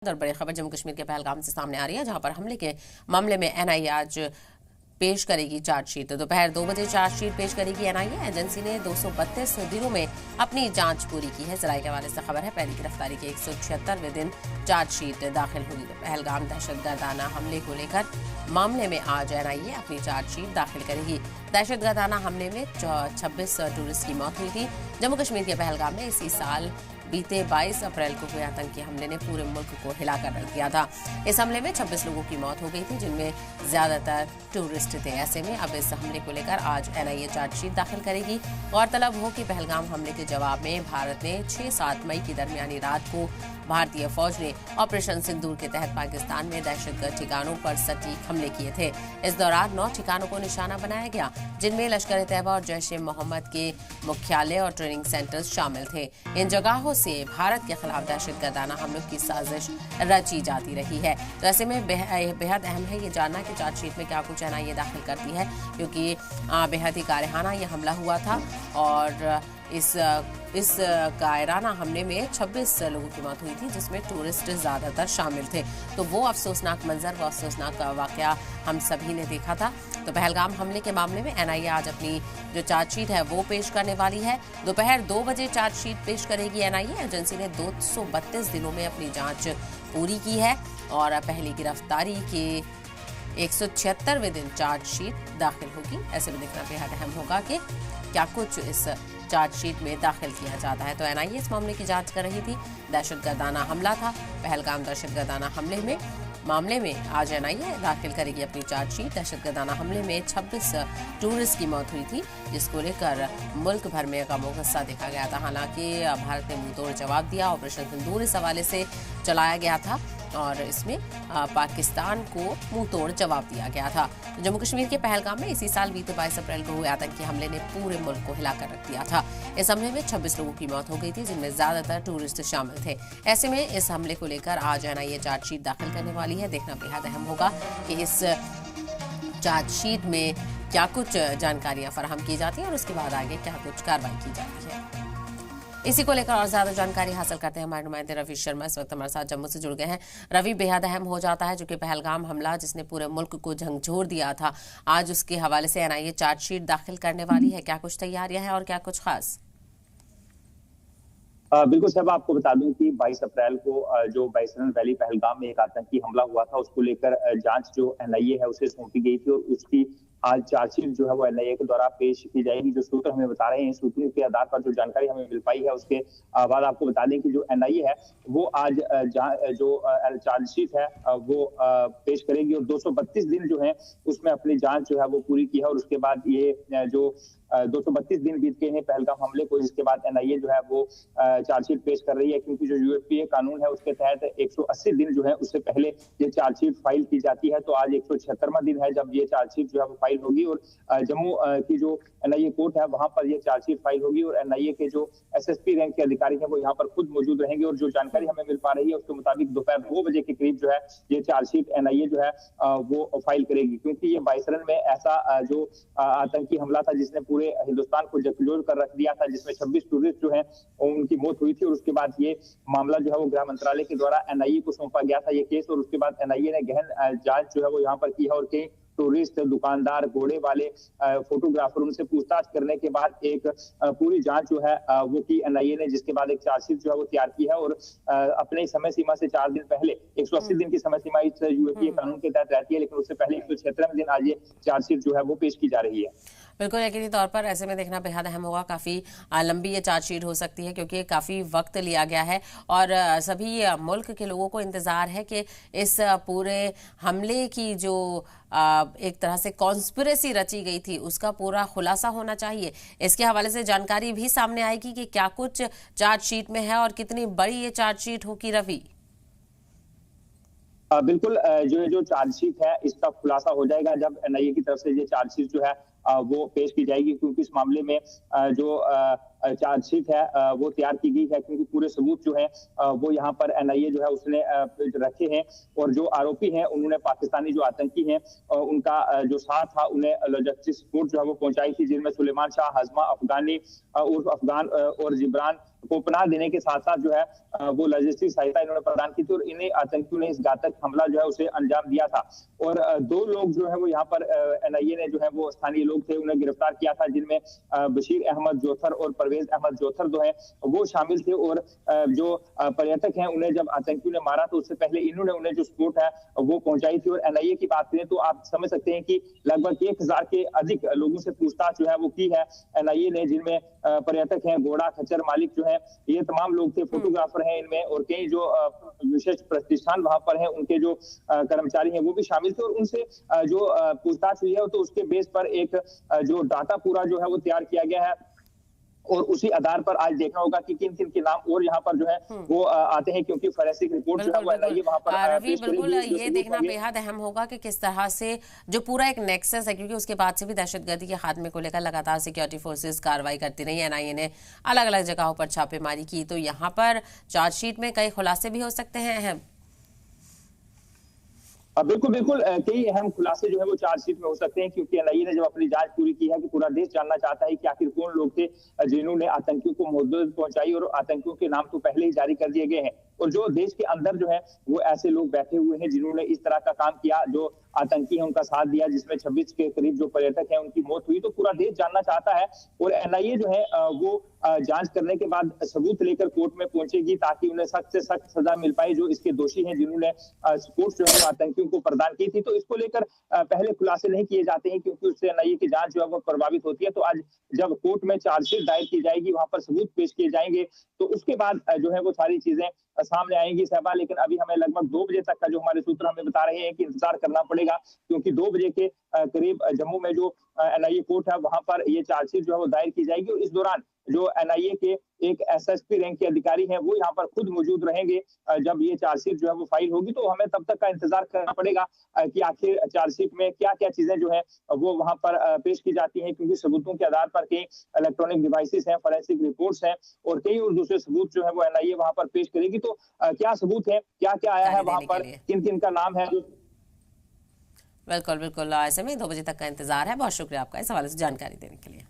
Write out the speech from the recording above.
और बड़ी खबर जम्मू कश्मीर के पहलगाम से सामने आ रही है, जहां पर हमले के मामले में एनआईए आज पेश करेगी चार्जशीट। तो दोपहर 2 बजे चार्जशीट पेश करेगी एनआईए। एजेंसी ने 232 दिनों में अपनी जांच पूरी की है। जराये के हवाले से खबर है, पहली गिरफ्तारी के 176वें दिन चार्जशीट दाखिल हुई। तो पहलगाम दहशतगर्दाना हमले को लेकर मामले में आज एनआईए अपनी चार्जशीट दाखिल करेगी। दहशतगर्दाना हमले में 26 टूरिस्ट की मौत हुई थी। जम्मू कश्मीर के पहलगाम में इसी साल बीते 22 अप्रैल को हुए आतंकी हमले ने पूरे मुल्क को हिलाकर रख दिया था। इस हमले में 26 लोगों की मौत हो गई थी, जिनमें ज्यादातर टूरिस्ट थे। ऐसे में अब इस हमले को लेकर आज एनआईए चार्जशीट दाखिल करेगी। गौरतलब हो कि पहलगाम हमले के जवाब में भारत ने 6-7 मई की दरमियानी रात को भारतीय फौज ने ऑपरेशन सिंदूर के तहत पाकिस्तान में दहशतगर्द ठिकानों पर सटीक हमले किए थे। इस दौरान 9 ठिकानों को निशाना बनाया गया, जिनमें लश्कर तैयबा और जैश ए मोहम्मद के मुख्यालय और ट्रेनिंग सेंटर्स शामिल थे। इन जगहों से भारत के खिलाफ दहशतगर्दाना हमलों की साजिश रची जाती रही है। तो ऐसे में बेहद अहम है ये जानना कि चार्जशीट में क्या कुछ एनआईए दाखिल करती है, क्योंकि बेहद ही कायराना ये हमला हुआ था और इस कायराना हमले में 26 लोगों की मौत हुई थी, जिसमें टूरिस्ट ज्यादातर शामिल थे। तो वो अफसोसनाक मंजर, वो अफसोसनाक वाकया हम सभी ने देखा था। तो पहलगाम हमले के मामले में एनआईए आज अपनी जो चार्जशीट है वो पेश करने वाली है। दोपहर 2 बजे चार्जशीट पेश करेगी एनआईए। एजेंसी ने 232 दिनों में अपनी जांच पूरी की है और पहली गिरफ्तारी के 176वें दिन चार्जशीट दाखिल होगी। ऐसे में देखना बेहद अहम होगा कि क्या कुछ इस चार्जशीट में दाखिल किया जाता है। तो एनआईए इस मामले की जांच कर रही थी। दहशतगर्दाना हमला था, पहलगाम दहशतगर्दाना मामले में आज एनआईए दाखिल करेगी अपनी चार्जशीट। दहशतगर्दाना हमले में 26 टूरिस्ट की मौत हुई थी, जिसको लेकर मुल्क भर में गमो गुस्सा देखा गया था। हालांकि भारत ने मुंहतोड़ जवाब दिया। ऑपरेशन सिंदूर इस हवाले से चलाया गया था और इसमें पाकिस्तान को मुंहतोड़ जवाब दिया गया था। तो जम्मू कश्मीर के पहलगाम में इसी साल बीते 22 अप्रैल को हुए आतंकी हमले ने पूरे मुल्क को हिलाकर रख दिया था। इस हमले में 26 लोगों की मौत हो गई थी, जिनमें ज्यादातर टूरिस्ट शामिल थे। ऐसे में इस हमले को लेकर आज एनआईए चार्जशीट दाखिल करने वाली है। देखना बेहद अहम होगा कि इस चार्जशीट में क्या कुछ जानकारियां फराहम की जाती हैं और उसके बाद आगे क्या कुछ कार्रवाई की जाती है। इसी को लेकर और ज्यादा जानकारी हासिल करते हैं हमारे नुमाइंदे रवि शर्मा इस वक्त हमारे साथ जम्मू से जुड़ गए हैं। रवि, बेहद अहम हो जाता है जो कि पहलगाम हमला जिसने पूरे मुल्क को झकझोर दिया था, आज उसके हवाले से एनआईए चार्जशीट दाखिल करने वाली है। क्या कुछ तैयारियां हैं और क्या कुछ खास? बिल्कुल साहब, आपको बता दूं कि 22 अप्रैल को जो बाइसरन वैली पहलगाम में एक आतंकी हमला हुआ था, उसको लेकर जांच जो एनआईए है उसे सौंपी गई थी और उसकी आज चार्जशीट जो है वो एनआईए के द्वारा पेश की जाएगी। जो सूत्र हमें बता रहे हैं, सूत्रों के आधार पर जो जानकारी हमें मिल पाई है उसके बाद आपको बता दें कि जो एनआईए है वो आज जो चार्जशीट है वो पेश करेगी और 232 दिन जो है उसमें अपनी जांच जो है वो पूरी की है। और उसके बाद ये जो 232 दिन बीत गए हैं पहलगाम हमले को, जिसके बाद एनआईए जो है वो चार्जशीट पेश कर रही है, क्योंकि जो यूएपीए कानून है उसके तहत 180 दिन जो है उससे पहले ये चार्जशीट फाइल की जाती है। तो आज 176वां दिन है जब ये चार्जशीट जो है वो फाइल होगी और जम्मू की जो एनआईए कोर्ट है वहां पर ये चार्जशीट फाइल होगी और एनआईए के जो एसएसपी रैंक के अधिकारी हैं वो यहाँ पर खुद मौजूद रहेंगे। और जो जानकारी हमें मिल पा रही है उसके मुताबिक दोपहर 2 बजे के करीब जो है ये चार्जशीट एनआईए जो है वो फाइल करेगी, क्योंकि ये बाइसरन में ऐसा जो आतंकी हमला था जिसने पूरे हिंदुस्तान को झकझोर कर रख दिया था, जिसमें 26 टूरिस्ट जो हैं उनकी मौत हुई थी। और उसके बाद ये मामला जो है वो गृह मंत्रालय के द्वारा एनआईए को सौंपा गया था ये केस, और उसके बाद एनआईए ने गहन जांच जो है वो यहाँ पर की है और कई टूरिस्ट, दुकानदार, घोड़े वाले, फोटोग्राफर, उनसे पूछताछ करने के बाद एक पूरी जांच जो है वो की एनआईए ने, जिसके बाद एक चार्जशीट जो है वो तैयार की है। और अपने समय सीमा से 4 दिन पहले 180 दिन की समय सीमा इस यूएपीए कानून के तहत रहती है, लेकिन उससे पहले 176वें दिन आज ये चार्जशीट जो है वो पेश की जा रही है। बिल्कुल यकीनी तौर पर ऐसे में देखना बेहद अहम होगा। काफी लंबी ये चार्जशीट हो सकती है, क्योंकि काफी वक्त लिया गया है और सभी मुल्क के लोगों को इंतजार है कि इस पूरे हमले की जो एक तरह से कॉन्स्पिरेसी रची गई थी उसका पूरा खुलासा होना चाहिए। इसके हवाले से जानकारी भी सामने आएगी कि क्या कुछ चार्जशीट में है और कितनी बड़ी ये चार्जशीट होगी। रवि, बिल्कुल, जो चार्जशीट है इसका खुलासा हो जाएगा जब एनआईए की तरफ से ये चार्जशीट जो है वो पेश की जाएगी, क्योंकि इस मामले में जो चार्जशीट है वो तैयार की गई है, क्योंकि पूरे सबूत जो है वो यहाँ पर एनआईए जो है उसने रखे हैं और जो आरोपी हैं उन्होंने पाकिस्तानी जो आतंकी हैं उनका जो साथ था उन्हें लॉजिस्टिक सपोर्ट जो है वो पहुंचाई थी, जिनमें सुलेमान शाह, हजमा अफगानी उर्फ अफगान और जिब्रान को पनाह देने के साथ साथ जो है वो लॉजिस्टिक सहायता इन्होंने प्रदान की थी और इन्हें आतंकियों ने इस घातक हमला जो है उसे अंजाम दिया था। और 2 लोग जो है वो यहाँ पर एनआईए ने जो है वो स्थानीय लोग थे उन्हें गिरफ्तार किया था, जिनमें बशीर अहमद जोथर और परवेज अहमद जोथर जो है वो शामिल थे। और जो पर्यटक हैं उन्हें जब आतंकियों ने मारा तो उससे पहले इन्होंने उन्हें जो सपोर्ट है वो पहुंचाई थी। और एनआईए की बात करें तो आप समझ सकते हैं कि लगभग 1000 के अधिक लोगों से पूछताछ जो है वो की है एनआईए ने, जिनमें पर्यटक हैं, घोड़ा खच्चर मालिक जो है ये तमाम लोग थे, फोटोग्राफर हैं इनमें, और कई जो विशेष प्रतिष्ठान वहां पर हैं उनके जो कर्मचारी हैं वो भी शामिल थे। और उनसे जो पूछताछ हुई है तो उसके बेस पर एक जो डाटा पूरा जो है वो तैयार किया गया है और उसी आधार पर आज देखना होगा कि किन किन के नाम और यहाँ पर जो है वो आते हैं, क्योंकि फोरेंसिक रिपोर्ट जो है वो एनआईए वहां पर रवि बिल्कुल ये देखना बेहद अहम होगा कि किस तरह से जो पूरा एक नेक्सस है, क्योंकि उसके बाद से भी दहशतगर्दी के खात्मे को लेकर लगातार सिक्योरिटी फोर्सेस कार्रवाई करती रही। एनआईए ने अलग अलग जगहों पर छापेमारी की, तो यहाँ पर चार्जशीट में कई खुलासे भी हो सकते हैं अहम। बिल्कुल बिल्कुल, कई अहम खुलासे जो है वो चार्जशीट में हो सकते हैं, क्योंकि एनआईए ने जब अपनी जांच पूरी की है कि पूरा देश जानना चाहता है कि आखिर कौन लोग थे जिन्होंने आतंकियों को मदद पहुंचाई, और आतंकियों के नाम तो पहले ही जारी कर दिए गए हैं और जो देश के अंदर जो है वो ऐसे लोग बैठे हुए हैं जिन्होंने इस तरह का काम किया, जो आतंकी है उनका साथ दिया, जिसमें 26 के करीब जो पर्यटक हैं उनकी मौत हुई। तो पूरा देश जानना चाहता है और एनआईए जो है वो जांच करने के बाद सबूत लेकर कोर्ट में पहुंचेगी ताकि उन्हें सख्त से सख्त सजा मिल पाए जो इसके दोषी हैं, जिन्होंने सपोर्ट जो है आतंकियों को प्रदान की थी। तो इसको लेकर पहले खुलासे नहीं किए जाते हैं क्योंकि उससे एनआईए की जांच जो है वो प्रभावित होती है। तो आज जब कोर्ट में चार्जशीट दायर की जाएगी, वहां पर सबूत पेश किए जाएंगे, तो उसके बाद जो है वो सारी चीजें सामने आएंगी सहबा। लेकिन अभी हमें लगभग 2 बजे तक का जो हमारे सूत्र हमें बता रहे हैं कि इंतजार करना पड़ेगा, क्योंकि 2 बजे के करीब जम्मू में जो एनआईए कोर्ट है वहां पर ये चार्जशीट जो है वो दायर की जाएगी। और इस दौरान जो एनआईए के एक एसएसपी रैंक के अधिकारी हैं वो यहाँ पर खुद मौजूद रहेंगे जब ये चार्जशीट जो है वो फाइल होगी। तो हमें तब तक का इंतजार करना पड़ेगा कि आखिर चार्जशीट में क्या क्या चीजें जो है वो वहां पर पेश की जाती हैं, क्योंकि सबूतों के आधार पर कई इलेक्ट्रॉनिक डिवाइसेस हैं, फोरेंसिक रिपोर्ट्स हैं और कई और दूसरे सबूत जो है वो एनआईए वहां पर पेश करेगी। तो क्या सबूत है, क्या क्या आया है वहां पर, किन किन का नाम है। बिल्कुल बिल्कुल, ऐसे में 2 बजे तक का इंतजार है। बहुत शुक्रिया आपका इस हवाले से जानकारी देने के लिए।